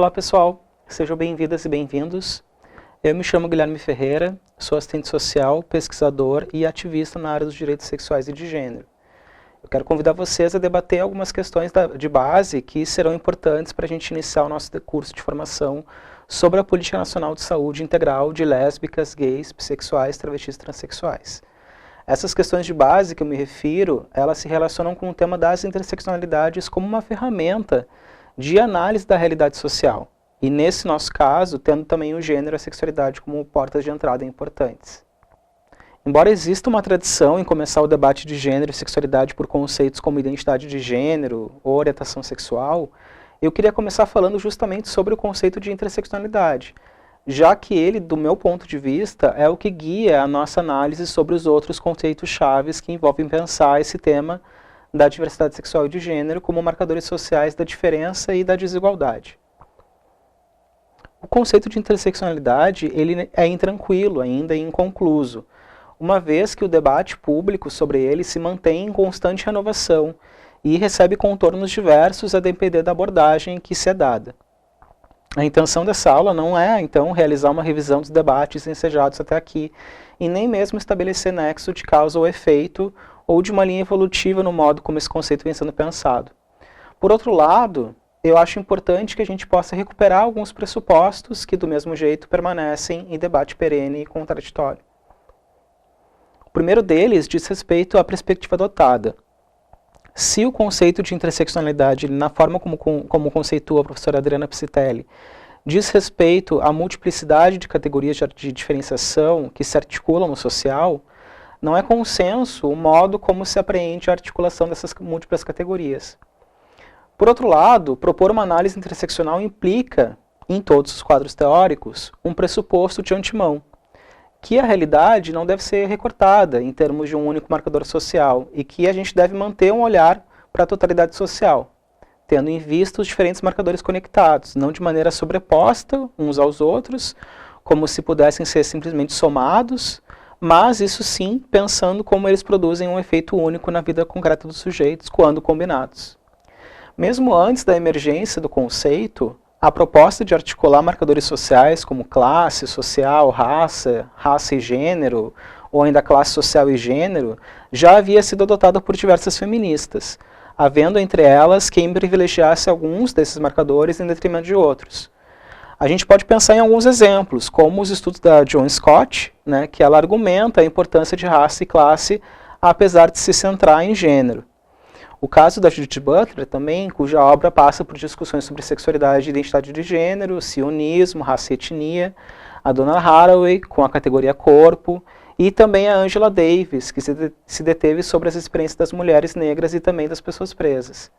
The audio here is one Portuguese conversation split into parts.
Olá pessoal, sejam bem-vindas e bem-vindos. Eu me chamo Guilherme Ferreira, sou assistente social, pesquisador e ativista na área dos direitos sexuais e de gênero. Eu quero convidar vocês a debater algumas questões de base que serão importantes para a gente iniciar o nosso curso de formação sobre a Política Nacional de Saúde Integral de lésbicas, gays, bissexuais, travestis e transexuais. Essas questões de base que eu me refiro, elas se relacionam com o tema das interseccionalidades como uma ferramenta de análise da realidade social. E nesse nosso caso, tendo também o gênero e a sexualidade como portas de entrada importantes. Embora exista uma tradição em começar o debate de gênero e sexualidade por conceitos como identidade de gênero ou orientação sexual, eu queria começar falando justamente sobre o conceito de interseccionalidade, já que ele, do meu ponto de vista, é o que guia a nossa análise sobre os outros conceitos chaves que envolvem pensar esse tema da diversidade sexual e de gênero como marcadores sociais da diferença e da desigualdade. O conceito de interseccionalidade ele é intranquilo ainda e inconcluso, uma vez que o debate público sobre ele se mantém em constante renovação e recebe contornos diversos a depender da abordagem que se é dada. A intenção dessa aula não é, então, realizar uma revisão dos debates ensejados até aqui, e nem mesmo estabelecer nexo de causa ou efeito, ou de uma linha evolutiva no modo como esse conceito vem sendo pensado. Por outro lado, eu acho importante que a gente possa recuperar alguns pressupostos que, do mesmo jeito, permanecem em debate perene e contraditório. O primeiro deles diz respeito à perspectiva adotada. Se o conceito de interseccionalidade, na forma como conceitua a professora Adriana Psitelli, diz respeito à multiplicidade de categorias de diferenciação que se articulam no social, não é consenso o modo como se apreende a articulação dessas múltiplas categorias. Por outro lado, propor uma análise interseccional implica, em todos os quadros teóricos, um pressuposto de antemão, que a realidade não deve ser recortada em termos de um único marcador social e que a gente deve manter um olhar para a totalidade social, tendo em vista os diferentes marcadores conectados, não de maneira sobreposta uns aos outros, como se pudessem ser simplesmente somados, mas isso sim pensando como eles produzem um efeito único na vida concreta dos sujeitos quando combinados. Mesmo antes da emergência do conceito, a proposta de articular marcadores sociais como classe social, raça e gênero, ou ainda classe social e gênero, já havia sido adotada por diversas feministas, havendo entre elas quem privilegiasse alguns desses marcadores em detrimento de outros. A gente pode pensar em alguns exemplos, como os estudos da Joan Scott, que ela argumenta a importância de raça e classe, apesar de se centrar em gênero. O caso da Judith Butler também, cuja obra passa por discussões sobre sexualidade e identidade de gênero, sionismo, raça e etnia, a Donna Haraway, com a categoria corpo, e também a Angela Davis, que se deteve sobre as experiências das mulheres negras e também das pessoas presas.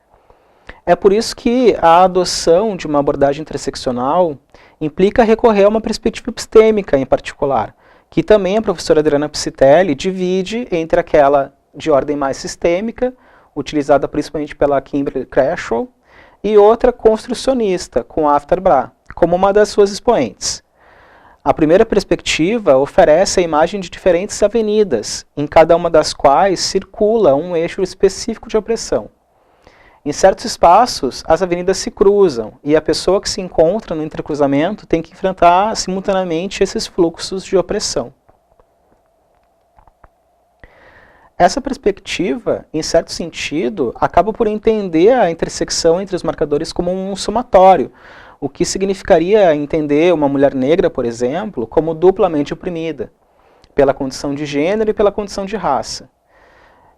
É por isso que a adoção de uma abordagem interseccional implica recorrer a uma perspectiva epistêmica em particular, que também a professora Adriana Psitelli divide entre aquela de ordem mais sistêmica, utilizada principalmente pela Kimberly Crenshaw, e outra construcionista, com After Bra, como uma das suas expoentes. A primeira perspectiva oferece a imagem de diferentes avenidas, em cada uma das quais circula um eixo específico de opressão. Em certos espaços, as avenidas se cruzam, e a pessoa que se encontra no intercruzamento tem que enfrentar simultaneamente esses fluxos de opressão. Essa perspectiva, em certo sentido, acaba por entender a intersecção entre os marcadores como um somatório, o que significaria entender uma mulher negra, por exemplo, como duplamente oprimida, pela condição de gênero e pela condição de raça.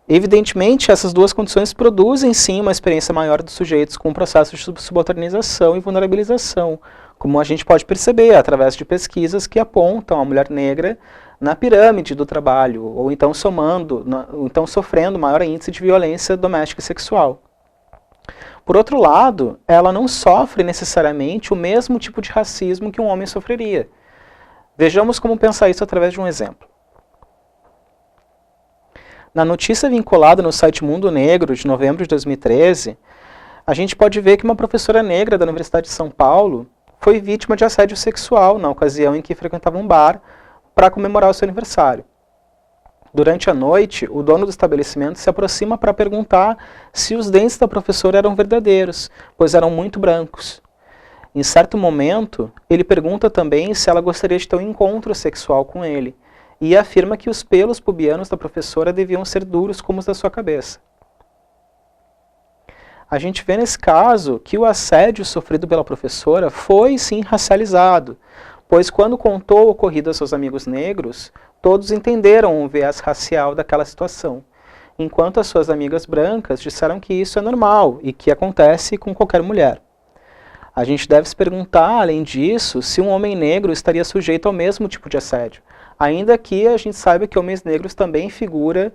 Evidentemente, essas duas condições produzem, sim, uma experiência maior dos sujeitos com processos de subalternização e vulnerabilização, como a gente pode perceber através de pesquisas que apontam a mulher negra na pirâmide do trabalho, ou então sofrendo maior índice de violência doméstica e sexual. Por outro lado, ela não sofre necessariamente o mesmo tipo de racismo que um homem sofreria. Vejamos como pensar isso através de um exemplo. Na notícia vinculada no site Mundo Negro, de novembro de 2013, a gente pode ver que uma professora negra da Universidade de São Paulo foi vítima de assédio sexual na ocasião em que frequentava um bar para comemorar o seu aniversário. Durante a noite, o dono do estabelecimento se aproxima para perguntar se os dentes da professora eram verdadeiros, pois eram muito brancos. Em certo momento, ele pergunta também se ela gostaria de ter um encontro sexual com ele, e afirma que os pelos pubianos da professora deviam ser duros como os da sua cabeça. A gente vê nesse caso que o assédio sofrido pela professora foi sim racializado, pois quando contou o ocorrido aos seus amigos negros, todos entenderam o viés racial daquela situação, enquanto as suas amigas brancas disseram que isso é normal e que acontece com qualquer mulher. A gente deve se perguntar, além disso, se um homem negro estaria sujeito ao mesmo tipo de assédio, ainda que a gente saiba que homens negros também figuram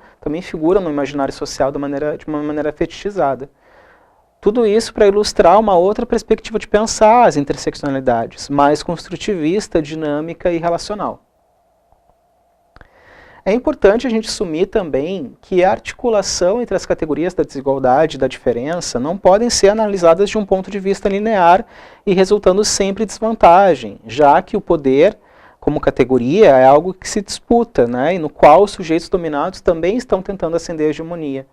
no imaginário social de uma maneira fetichizada. Tudo isso para ilustrar uma outra perspectiva de pensar as interseccionalidades, mais construtivista, dinâmica e relacional. É importante a gente assumir também que a articulação entre as categorias da desigualdade e da diferença não podem ser analisadas de um ponto de vista linear e resultando sempre em desvantagem, já que o poder, como categoria, é algo que se disputa, né, e no qual os sujeitos dominados também estão tentando ascender a hegemonia.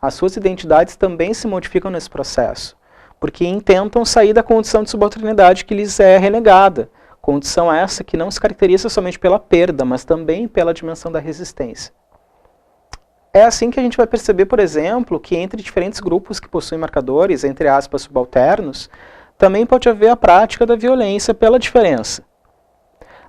As suas identidades também se modificam nesse processo, porque intentam sair da condição de subalternidade que lhes é renegada, condição essa que não se caracteriza somente pela perda, mas também pela dimensão da resistência. É assim que a gente vai perceber, por exemplo, que entre diferentes grupos que possuem marcadores, entre aspas, subalternos, também pode haver a prática da violência pela diferença.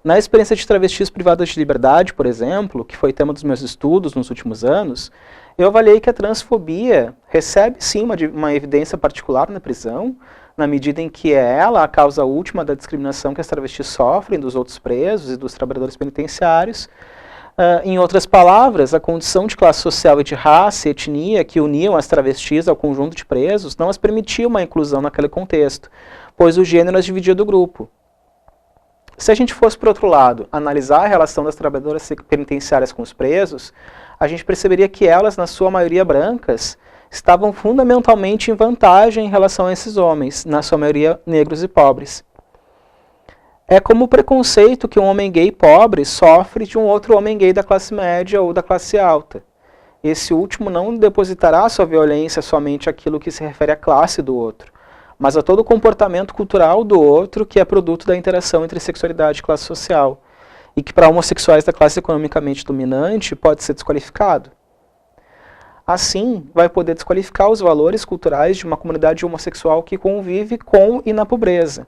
Na experiência de travestis privadas de liberdade, por exemplo, que foi tema dos meus estudos nos últimos anos, eu avaliei que a transfobia recebe sim uma evidência particular na prisão, na medida em que é ela a causa última da discriminação que as travestis sofrem dos outros presos e dos trabalhadores penitenciários. Em outras palavras, a condição de classe social e de raça e etnia que uniam as travestis ao conjunto de presos não as permitia uma inclusão naquele contexto, pois o gênero as dividia do grupo. Se a gente fosse, por outro lado, analisar a relação das trabalhadoras penitenciárias com os presos, a gente perceberia que elas, na sua maioria brancas, estavam fundamentalmente em vantagem em relação a esses homens, na sua maioria negros e pobres. É como o preconceito que um homem gay pobre sofre de um outro homem gay da classe média ou da classe alta. Esse último não depositará sua violência somente àquilo que se refere à classe do outro, mas a todo o comportamento cultural do outro que é produto da interação entre sexualidade e classe social, e que para homossexuais da classe economicamente dominante pode ser desqualificado. Assim, vai poder desqualificar os valores culturais de uma comunidade homossexual que convive com e na pobreza.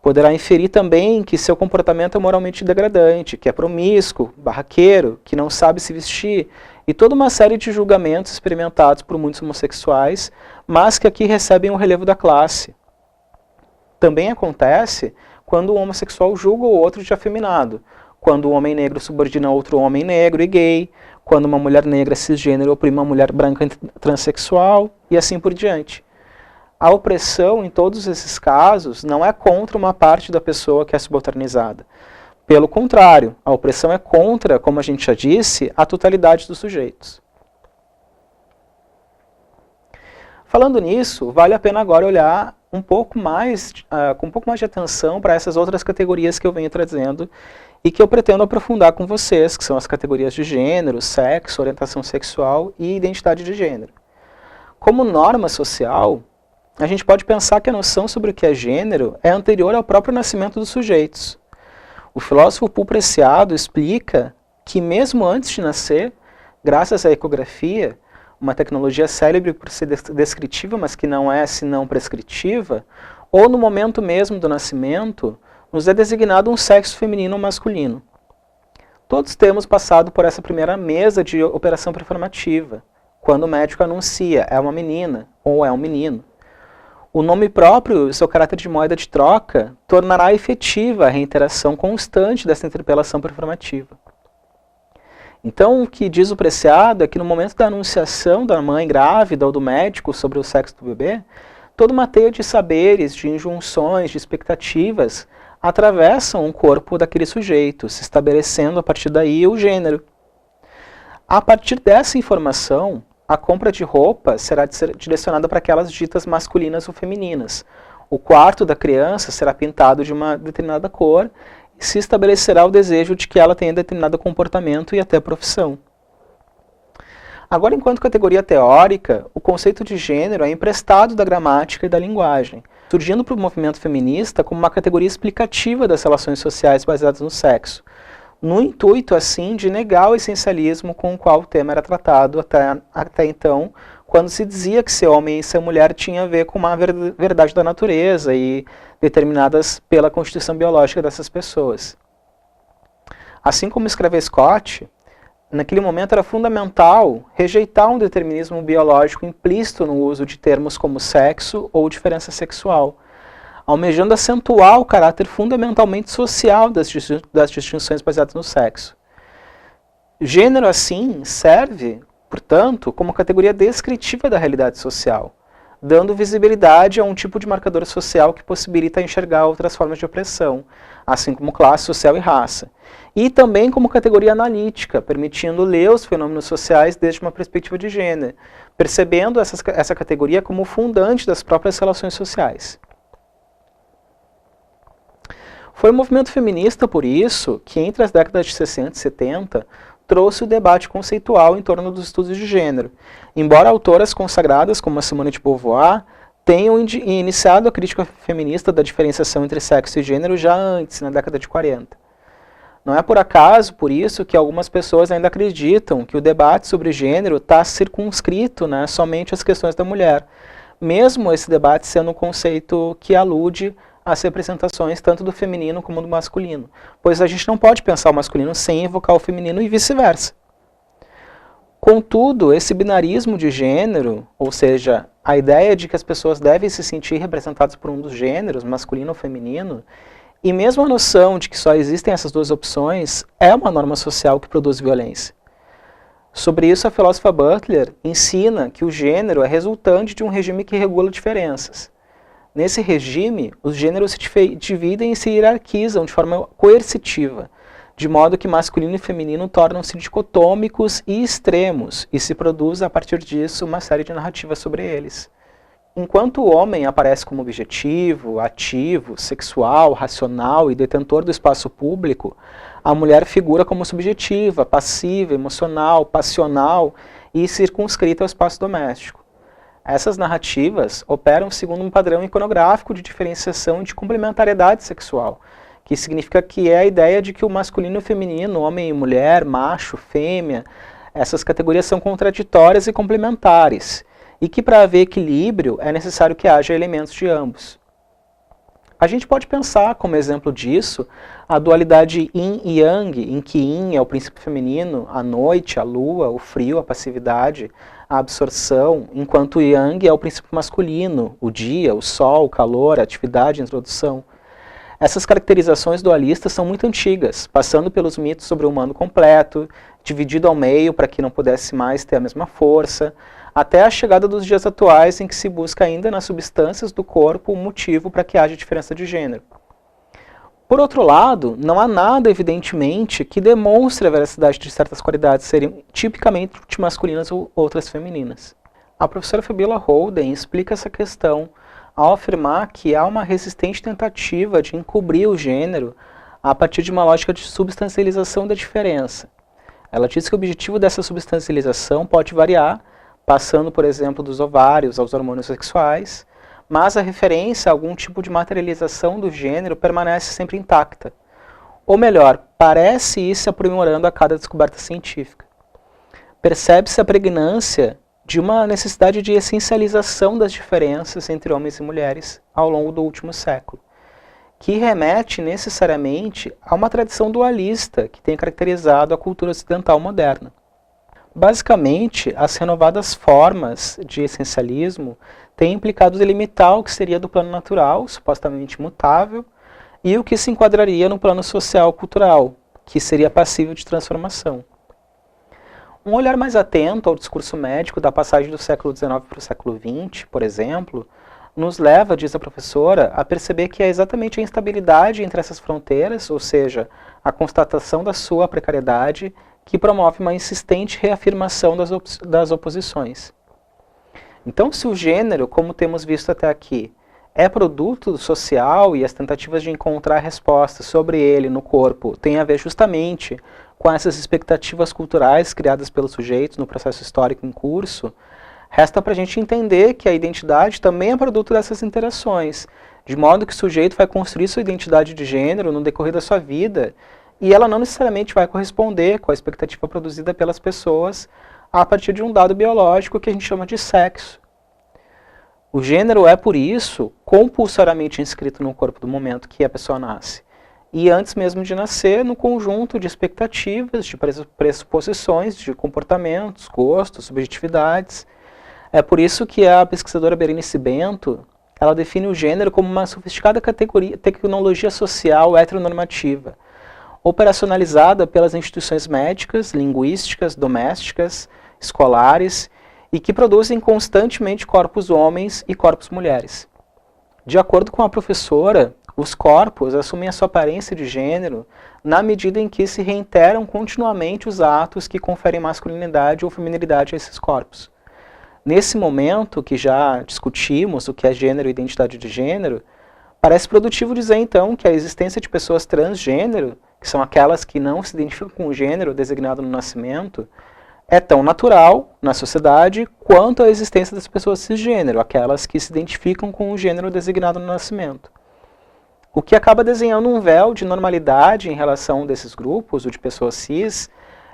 Poderá inferir também que seu comportamento é moralmente degradante, que é promíscuo, barraqueiro, que não sabe se vestir, e toda uma série de julgamentos experimentados por muitos homossexuais, mas que aqui recebem o relevo da classe. Também acontece quando um homossexual julga o outro de afeminado, quando um homem negro subordina outro homem negro e gay, quando uma mulher negra cisgênero oprime uma mulher branca transexual, e assim por diante. A opressão, em todos esses casos, não é contra uma parte da pessoa que é subalternizada. Pelo contrário, a opressão é contra, como a gente já disse, a totalidade dos sujeitos. Falando nisso, vale a pena agora olhar com um pouco mais de atenção para essas outras categorias que eu venho trazendo e que eu pretendo aprofundar com vocês, que são as categorias de gênero, sexo, orientação sexual e identidade de gênero. Como norma social, a gente pode pensar que a noção sobre o que é gênero é anterior ao próprio nascimento dos sujeitos. O filósofo Paul Preciado explica que mesmo antes de nascer, graças à ecografia, uma tecnologia célebre por ser descritiva, mas que não é senão prescritiva, ou no momento mesmo do nascimento, nos é designado um sexo feminino ou masculino. Todos temos passado por essa primeira mesa de operação performativa, quando o médico anuncia, é uma menina ou é um menino. O nome próprio e seu caráter de moeda de troca tornará efetiva a reiteração constante dessa interpelação performativa. Então, o que diz o Preciado é que no momento da anunciação da mãe grávida ou do médico sobre o sexo do bebê, toda uma teia de saberes, de injunções, de expectativas atravessam o corpo daquele sujeito, se estabelecendo a partir daí o gênero. A partir dessa informação, a compra de roupa será direcionada para aquelas ditas masculinas ou femininas. O quarto da criança será pintado de uma determinada cor e se estabelecerá o desejo de que ela tenha determinado comportamento e até profissão. Agora, enquanto categoria teórica, o conceito de gênero é emprestado da gramática e da linguagem, surgindo para o movimento feminista como uma categoria explicativa das relações sociais baseadas no sexo, no intuito, assim, de negar o essencialismo com o qual o tema era tratado até então, quando se dizia que ser homem e ser mulher tinha a ver com uma verdade da natureza e determinadas pela constituição biológica dessas pessoas. Assim como escreve Scott, naquele momento era fundamental rejeitar um determinismo biológico implícito no uso de termos como sexo ou diferença sexual, almejando acentuar o caráter fundamentalmente social das distinções baseadas no sexo. Gênero, assim, serve, portanto, como categoria descritiva da realidade social, dando visibilidade a um tipo de marcador social que possibilita enxergar outras formas de opressão, assim como classe social e raça, e também como categoria analítica, permitindo ler os fenômenos sociais desde uma perspectiva de gênero, percebendo essa categoria como fundante das próprias relações sociais. Foi o movimento feminista, por isso, que entre as décadas de 60 e 70, trouxe o debate conceitual em torno dos estudos de gênero, embora autoras consagradas como a Simone de Beauvoir tenham iniciado a crítica feminista da diferenciação entre sexo e gênero já antes, na década de 40. Não é por acaso, por isso, que algumas pessoas ainda acreditam que o debate sobre gênero está circunscrito, né, somente às questões da mulher, mesmo esse debate sendo um conceito que alude às representações tanto do feminino como do masculino, pois a gente não pode pensar o masculino sem evocar o feminino e vice-versa. Contudo, esse binarismo de gênero, ou seja, a ideia de que as pessoas devem se sentir representadas por um dos gêneros, masculino ou feminino, e mesmo a noção de que só existem essas duas opções, é uma norma social que produz violência. Sobre isso, a filósofa Butler ensina que o gênero é resultante de um regime que regula diferenças. Nesse regime, os gêneros se dividem e se hierarquizam de forma coercitiva, de modo que masculino e feminino tornam-se dicotômicos e extremos, e se produz a partir disso uma série de narrativas sobre eles. Enquanto o homem aparece como objetivo, ativo, sexual, racional e detentor do espaço público, a mulher figura como subjetiva, passiva, emocional, passional e circunscrita ao espaço doméstico. Essas narrativas operam segundo um padrão iconográfico de diferenciação e de complementariedade sexual, que significa que é a ideia de que o masculino e o feminino, homem e mulher, macho, fêmea, essas categorias são contraditórias e complementares, e que para haver equilíbrio é necessário que haja elementos de ambos. A gente pode pensar, como exemplo disso, a dualidade yin e yang, em que yin é o princípio feminino, a noite, a lua, o frio, a passividade, a absorção, enquanto yang é o princípio masculino, o dia, o sol, o calor, a atividade, a introdução. Essas caracterizações dualistas são muito antigas, passando pelos mitos sobre o humano completo, dividido ao meio para que não pudesse mais ter a mesma força, até a chegada dos dias atuais em que se busca ainda nas substâncias do corpo um motivo para que haja diferença de gênero. Por outro lado, não há nada, evidentemente, que demonstre a veracidade de certas qualidades serem tipicamente masculinas ou outras femininas. A professora Fabiola Holden explica essa questão ao afirmar que há uma resistente tentativa de encobrir o gênero a partir de uma lógica de substancialização da diferença. Ela diz que o objetivo dessa substancialização pode variar, passando, por exemplo, dos ovários aos hormônios sexuais, mas a referência a algum tipo de materialização do gênero permanece sempre intacta. Ou melhor, parece ir se aprimorando a cada descoberta científica. Percebe-se a pregnância de uma necessidade de essencialização das diferenças entre homens e mulheres ao longo do último século, que remete necessariamente a uma tradição dualista que tem caracterizado a cultura ocidental moderna. Basicamente, as renovadas formas de essencialismo têm implicado delimitar o que seria do plano natural, supostamente mutável, e o que se enquadraria no plano social-cultural, que seria passível de transformação. Um olhar mais atento ao discurso médico da passagem do século XIX para o século XX, por exemplo, nos leva, diz a professora, a perceber que é exatamente a instabilidade entre essas fronteiras, ou seja, a constatação da sua precariedade, que promove uma insistente reafirmação das oposições. Então, se o gênero, como temos visto até aqui, é produto social e as tentativas de encontrar respostas sobre ele no corpo têm a ver justamente com essas expectativas culturais criadas pelos sujeitos no processo histórico em curso, resta para a gente entender que a identidade também é produto dessas interações, de modo que o sujeito vai construir sua identidade de gênero no decorrer da sua vida, e ela não necessariamente vai corresponder com a expectativa produzida pelas pessoas a partir de um dado biológico que a gente chama de sexo. O gênero é, por isso, compulsoriamente inscrito no corpo do momento que a pessoa nasce. E antes mesmo de nascer, no conjunto de expectativas, de pressuposições, de comportamentos, gostos, subjetividades. É por isso que a pesquisadora Berenice Bento, ela define o gênero como uma sofisticada tecnologia social heteronormativa, operacionalizada pelas instituições médicas, linguísticas, domésticas, escolares, e que produzem constantemente corpos homens e corpos mulheres. De acordo com a professora, os corpos assumem a sua aparência de gênero na medida em que se reiteram continuamente os atos que conferem masculinidade ou feminilidade a esses corpos. Nesse momento que já discutimos o que é gênero e identidade de gênero, parece produtivo dizer então que a existência de pessoas transgênero, que são aquelas que não se identificam com o gênero designado no nascimento, é tão natural na sociedade quanto a existência das pessoas cisgênero, aquelas que se identificam com o gênero designado no nascimento. O que acaba desenhando um véu de normalidade em relação desses grupos, o de pessoas cis,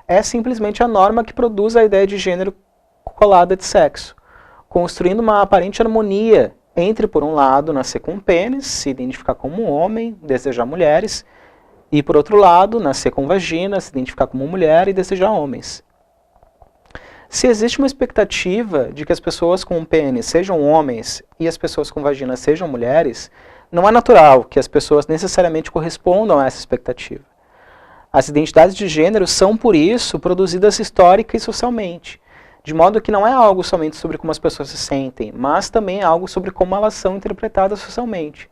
é simplesmente a norma que produz a ideia de gênero colada de sexo, construindo uma aparente harmonia entre, por um lado, nascer com pênis, se identificar como um homem, desejar mulheres, e, por outro lado, nascer com vagina, se identificar como mulher e desejar homens. Se existe uma expectativa de que as pessoas com pênis sejam homens e as pessoas com vagina sejam mulheres, não é natural que as pessoas necessariamente correspondam a essa expectativa. As identidades de gênero são, por isso, produzidas histórica e socialmente, de modo que não é algo somente sobre como as pessoas se sentem, mas também é algo sobre como elas são interpretadas socialmente.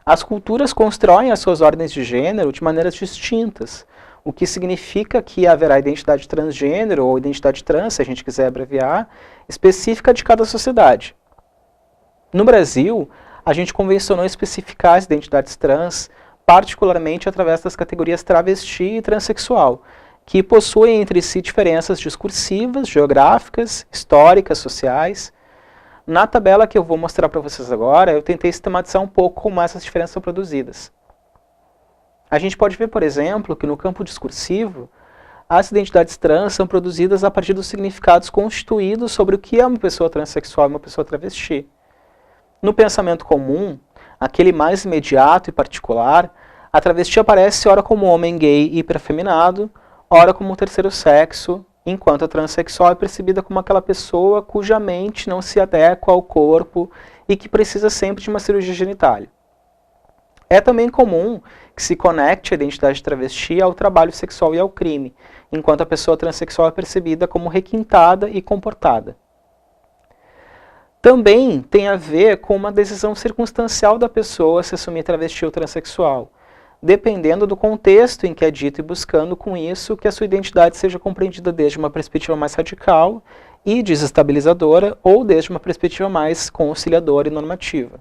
As culturas constroem as suas ordens de gênero de maneiras distintas, o que significa que haverá identidade transgênero ou identidade trans, se a gente quiser abreviar, específica de cada sociedade. No Brasil, a gente convencionou especificar as identidades trans, particularmente através das categorias travesti e transexual, que possuem entre si diferenças discursivas, geográficas, históricas, sociais. Na tabela que eu vou mostrar para vocês agora, eu tentei sistematizar um pouco como essas diferenças são produzidas. A gente pode ver, por exemplo, que no campo discursivo, as identidades trans são produzidas a partir dos significados constituídos sobre o que é uma pessoa transexual e uma pessoa travesti. No pensamento comum, aquele mais imediato e particular, a travesti aparece ora como homem gay hiperafeminado, ora como terceiro sexo, enquanto a transexual é percebida como aquela pessoa cuja mente não se adequa ao corpo e que precisa sempre de uma cirurgia genitália. É também comum que se conecte a identidade travesti ao trabalho sexual e ao crime, enquanto a pessoa transexual é percebida como requintada e comportada. Também tem a ver com uma decisão circunstancial da pessoa se assumir travesti ou transexual, dependendo do contexto em que é dito e buscando com isso que a sua identidade seja compreendida desde uma perspectiva mais radical e desestabilizadora ou desde uma perspectiva mais conciliadora e normativa.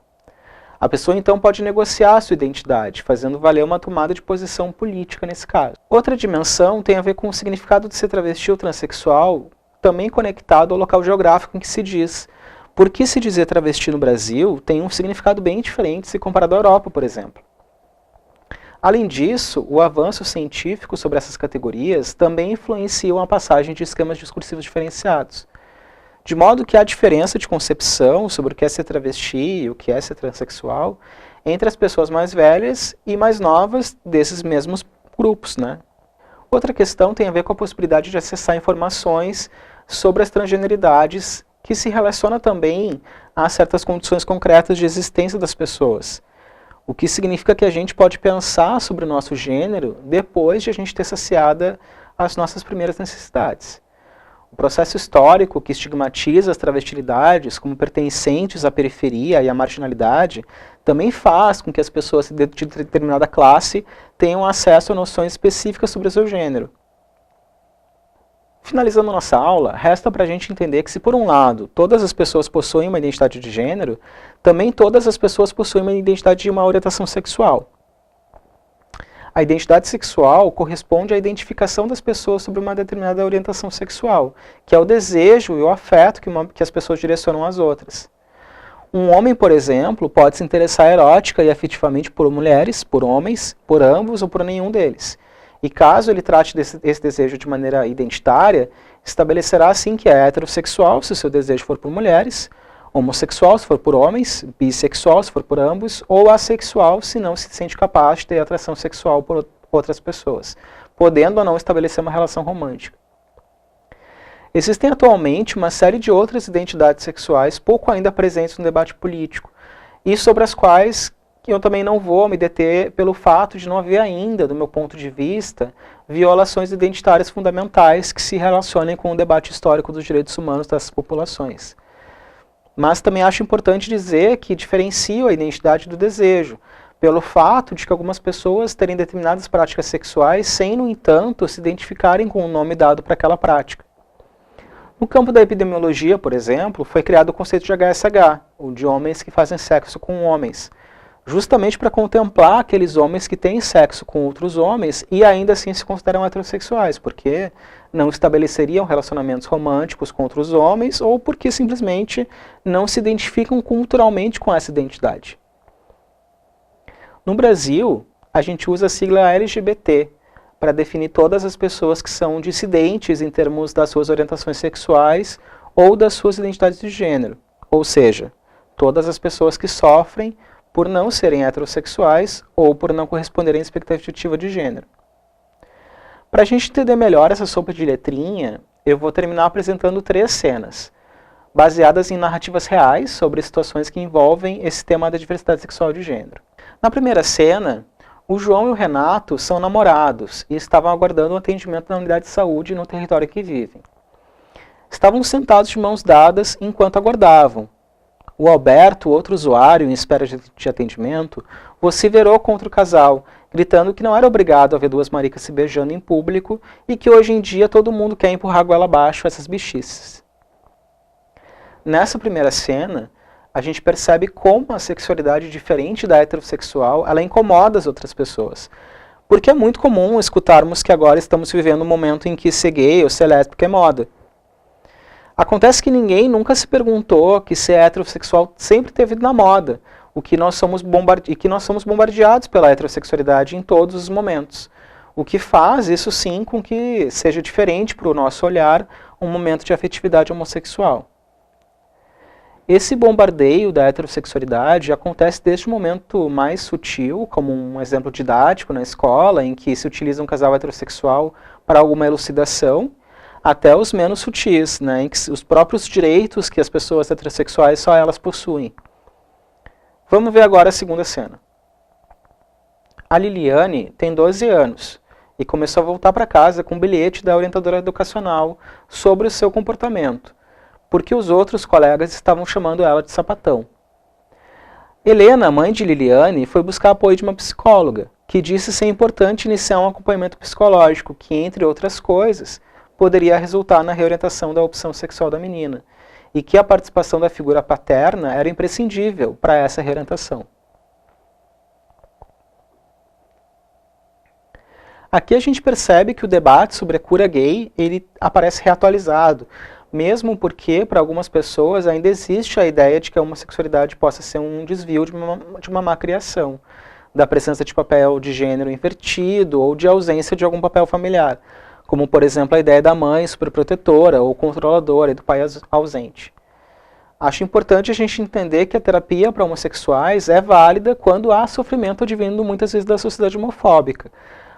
A pessoa então pode negociar a sua identidade, fazendo valer uma tomada de posição política nesse caso. Outra dimensão tem a ver com o significado de ser travesti ou transexual, também conectado ao local geográfico em que se diz. Porque se dizer travesti no Brasil tem um significado bem diferente se comparado à Europa, por exemplo. Além disso, o avanço científico sobre essas categorias também influenciam a passagem de esquemas discursivos diferenciados. De modo que há diferença de concepção sobre o que é ser travesti e o que é ser transexual entre as pessoas mais velhas e mais novas desses mesmos grupos, né? Outra questão tem a ver com a possibilidade de acessar informações sobre as transgeneridades, que se relaciona também a certas condições concretas de existência das pessoas. O que significa que a gente pode pensar sobre o nosso gênero depois de a gente ter saciado as nossas primeiras necessidades. O processo histórico que estigmatiza as travestilidades como pertencentes à periferia e à marginalidade também faz com que as pessoas de determinada classe tenham acesso a noções específicas sobre o seu gênero. Finalizando nossa aula, resta para a gente entender que se por um lado todas as pessoas possuem uma identidade de gênero, também todas as pessoas possuem uma identidade de uma orientação sexual. A identidade sexual corresponde à identificação das pessoas sobre uma determinada orientação sexual, que é o desejo e o afeto que as pessoas direcionam às outras. Um homem, por exemplo, pode se interessar erótica e afetivamente por mulheres, por homens, por ambos ou por nenhum deles. E caso ele trate esse desejo de maneira identitária, estabelecerá assim que é heterossexual se o seu desejo for por mulheres, homossexual se for por homens, bissexual se for por ambos, ou assexual se não se sente capaz de ter atração sexual por outras pessoas, podendo ou não estabelecer uma relação romântica. Existem atualmente uma série de outras identidades sexuais pouco ainda presentes no debate político, e sobre as quais eu também não vou me deter pelo fato de não haver ainda, do meu ponto de vista, violações identitárias fundamentais que se relacionem com o debate histórico dos direitos humanos dessas populações. Mas também acho importante dizer que diferencio a identidade do desejo, pelo fato de que algumas pessoas terem determinadas práticas sexuais sem, no entanto, se identificarem com o nome dado para aquela prática. No campo da epidemiologia, por exemplo, foi criado o conceito de HSH, ou de homens que fazem sexo com homens, justamente para contemplar aqueles homens que têm sexo com outros homens e ainda assim se consideram heterossexuais, porque não estabeleceriam relacionamentos românticos com outros homens ou porque simplesmente não se identificam culturalmente com essa identidade. No Brasil, a gente usa a sigla LGBT para definir todas as pessoas que são dissidentes em termos das suas orientações sexuais ou das suas identidades de gênero, ou seja, todas as pessoas que sofrem por não serem heterossexuais ou por não corresponderem à expectativa de gênero. Para a gente entender melhor essa sopa de letrinha, eu vou terminar apresentando 3 cenas, baseadas em narrativas reais sobre situações que envolvem esse tema da diversidade sexual de gênero. Na primeira cena, o João e o Renato são namorados e estavam aguardando um atendimento na unidade de saúde no território em que vivem. Estavam sentados de mãos dadas enquanto aguardavam. O Alberto, outro usuário em espera de atendimento, vociferou contra o casal, gritando que não era obrigado a ver 2 maricas se beijando em público e que hoje em dia todo mundo quer empurrar a goela abaixo essas bichices. Nessa primeira cena, a gente percebe como a sexualidade diferente da heterossexual, ela incomoda as outras pessoas. Porque é muito comum escutarmos que agora estamos vivendo um momento em que ser gay ou ser lésbica é moda. Acontece que ninguém nunca se perguntou que ser heterossexual sempre teve na moda, que nós somos bombardeados pela heterossexualidade em todos os momentos. O que faz, isso sim, com que seja diferente para o nosso olhar um momento de afetividade homossexual. Esse bombardeio da heterossexualidade acontece desde o momento mais sutil, como um exemplo didático na escola, em que se utiliza um casal heterossexual para alguma elucidação, até os menos sutis, né, em que os próprios direitos que as pessoas heterossexuais só elas possuem. Vamos ver agora a segunda cena. A Liliane tem 12 anos e começou a voltar para casa com um bilhete da orientadora educacional sobre o seu comportamento, porque os outros colegas estavam chamando ela de sapatão. Helena, mãe de Liliane, foi buscar apoio de uma psicóloga, que disse ser importante iniciar um acompanhamento psicológico, que, entre outras coisas, poderia resultar na reorientação da opção sexual da menina, e que a participação da figura paterna era imprescindível para essa reorientação. Aqui a gente percebe que o debate sobre a cura gay ele aparece reatualizado, mesmo porque, para algumas pessoas, ainda existe a ideia de que a homossexualidade possa ser um desvio de uma má criação, da presença de papel de gênero invertido ou de ausência de algum papel familiar, como, por exemplo, a ideia da mãe superprotetora ou controladora e do pai ausente. Acho importante a gente entender que a terapia para homossexuais é válida quando há sofrimento advindo muitas vezes da sociedade homofóbica,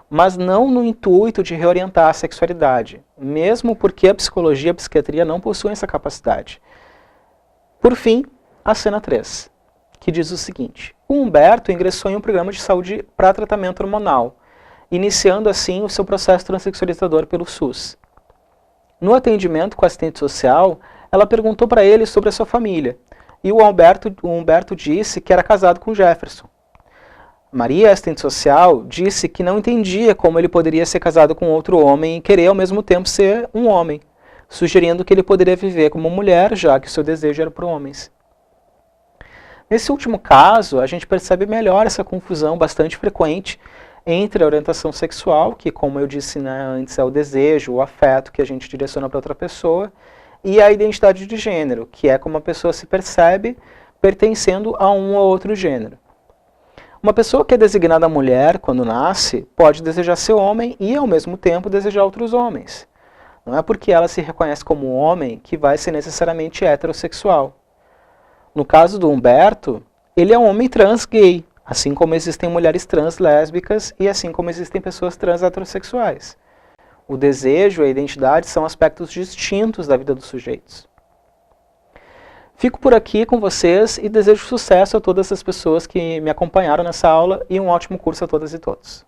mas não no intuito de reorientar a sexualidade, mesmo porque a psicologia e a psiquiatria não possuem essa capacidade. Por fim, a cena 3, que diz o seguinte: o Humberto ingressou em um programa de saúde para tratamento hormonal, iniciando assim o seu processo transexualizador pelo SUS. No atendimento com a assistente social, ela perguntou para ele sobre a sua família, e o Humberto disse que era casado com Jefferson. Maria, assistente social, disse que não entendia como ele poderia ser casado com outro homem e querer ao mesmo tempo ser um homem, sugerindo que ele poderia viver como mulher, já que o seu desejo era por homens. Nesse último caso, a gente percebe melhor essa confusão bastante frequente entre a orientação sexual, que como eu disse, né, antes é o desejo, o afeto que a gente direciona para outra pessoa, e a identidade de gênero, que é como a pessoa se percebe pertencendo a um ou outro gênero. Uma pessoa que é designada mulher quando nasce pode desejar ser homem e ao mesmo tempo desejar outros homens. Não é porque ela se reconhece como homem que vai ser necessariamente heterossexual. No caso do Humberto, ele é um homem trans gay, assim como existem mulheres trans lésbicas e assim como existem pessoas trans heterossexuais. O desejo e a identidade são aspectos distintos da vida dos sujeitos. Fico por aqui com vocês e desejo sucesso a todas as pessoas que me acompanharam nessa aula e um ótimo curso a todas e todos.